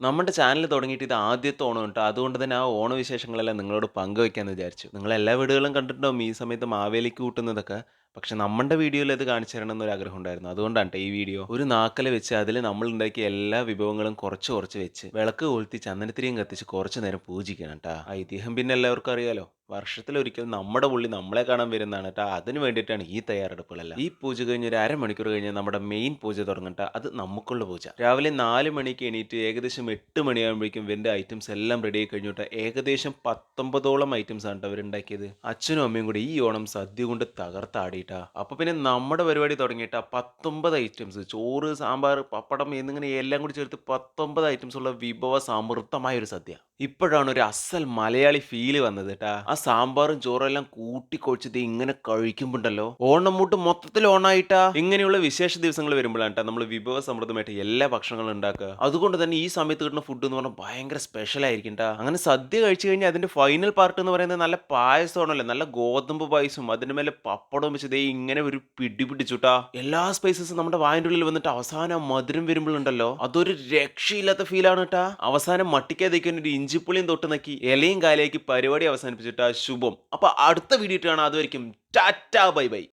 നമ്മുടെ ചാനൽ തുടങ്ങിയിട്ട് ഇത് ആദ്യത്തെ ഓണം കേട്ടോ. അതുകൊണ്ട് തന്നെ ആ ഓണവിശേഷങ്ങളെല്ലാം നിങ്ങളോട് പങ്കുവയ്ക്കാന്ന് വിചാരിച്ചു. നിങ്ങൾ എല്ലാ വീടുകളിലും കണ്ടിട്ടുണ്ടാവും ഈ സമയത്ത് മാവേലിക്ക് കൂട്ടുന്നതൊക്കെ. പക്ഷെ നമ്മടെ വീഡിയോയിൽ അത് കാണിച്ചു തരണം എന്നൊരു ആഗ്രഹം ഉണ്ടായിരുന്നു. അതുകൊണ്ടാണ് ട്ടോ ഈ വീഡിയോ. ഒരു നാക്കല വെച്ച് അതിൽ നമ്മൾ ഉണ്ടാക്കിയ എല്ലാ വിഭവങ്ങളും കുറച്ച് കുറച്ച് വെച്ച് വിളക്ക് കൊളുത്തി ചന്ദനത്തിരിയും കത്തിച്ച് കുറച്ച് നേരം പൂജിക്കണം ട്ടാ. ഐതിഹ്യം പിന്നെ എല്ലാവർക്കും അറിയാലോ. വർഷത്തിലൊരിക്കൽ നമ്മുടെ പുള്ളി നമ്മളെ കാണാൻ വരുന്നതാണ് ട്ടാ. അതിന് വേണ്ടിയിട്ടാണ് ഈ തയ്യാറെടുപ്പുകളെല്ലാം. ഈ പൂജ കഴിഞ്ഞ് ഒരു അരമണിക്കൂർ കഴിഞ്ഞ് നമ്മുടെ മെയിൻ പൂജ തുടങ്ങും ട്ടാ. അത് നമുക്കുള്ള പൂജ. രാവിലെ 4 മണിക്ക് എണീറ്റ് ഏകദേശം 8 മണിയാകുമ്പോഴേക്കും ഇവന്റെ ഐറ്റംസ് എല്ലാം റെഡി ആയി കഴിഞ്ഞു ട്ടാ. ഏകദേശം 19ഓളം ഐറ്റംസ് ആണ് ട്ടോ അവരുണ്ടാക്കിയത്. അച്ഛനും അമ്മയും കൂടി ഈ ഓണം സദ്യ കൊണ്ട് തകർത്താടിയിട്ടാ. അപ്പൊ പിന്നെ നമ്മുടെ പരിപാടി തുടങ്ങിയിട്ടാ. 19 ഐറ്റംസ് ചോറ്, സാമ്പാർ, പപ്പടം എന്നിങ്ങനെ എല്ലാം കൂടി ചേർത്ത് 19 ഐറ്റംസ് ഉള്ള വിഭവ സമൃദ്ധമായ ഒരു സദ്യ. ഇപ്പോഴാണ് ഒരു അസൽ മലയാളി ഫീല് വന്നത് ട്ടാ. ആ സാമ്പാറും ചോറും എല്ലാം കൂട്ടിക്കൊഴിച്ച് ദേ ഇങ്ങനെ കഴിക്കുമ്പോണ്ടല്ലോ ഓണം മൂട്ട് മൊത്തത്തിൽ ഓണായിട്ടാ. ഇങ്ങനെയുള്ള വിശേഷ ദിവസങ്ങൾ വരുമ്പോഴാണ് ട്ടാ നമ്മൾ വിഭവ സമൃദ്ധമായിട്ട് എല്ലാ ഭക്ഷണങ്ങളും ഉണ്ടാക്കുക. അതുകൊണ്ട് തന്നെ ഈ സമയത്ത് കിട്ടുന്ന ഫുഡ് എന്ന് പറഞ്ഞാൽ ഭയങ്കര സ്പെഷ്യൽ ആയിരിക്കും ട്ടാ. അങ്ങനെ സദ്യ കഴിച്ചു കഴിഞ്ഞാൽ അതിന്റെ ഫൈനൽ പാർട്ട് എന്ന് പറയുന്നത് നല്ല പായസമാണല്ലോ. നല്ല ഗോതമ്പ് പായസവും അതിന്റെ മേലെ പപ്പടവും വെച്ച് ദേ ഇങ്ങനെ ഒരു പിടി പിടിച്ചുട്ടാ. എല്ലാ സ്പൈസസും നമ്മുടെ വായന്റെ ഉള്ളിൽ വന്നിട്ട് അവസാനം മധുരം വരുമ്പോഴുണ്ടല്ലോ അതൊരു രക്ഷയില്ലാത്ത ഫീലാണ് ട്ടാ. അവസാനം മട്ടിക്കാതിരിക്കാൻ ഒരു ഇഞ്ചിപ്പുളിയും തൊട്ട് നക്കി ഇലയും കാലയ്ക്ക് പരിപാടി അവസാനിപ്പിച്ചിട്ടാ ശുഭം. അപ്പൊ അടുത്ത വീഡിയോ കാണാം. അതുവരെയും ടാറ്റാ ബൈ ബൈ.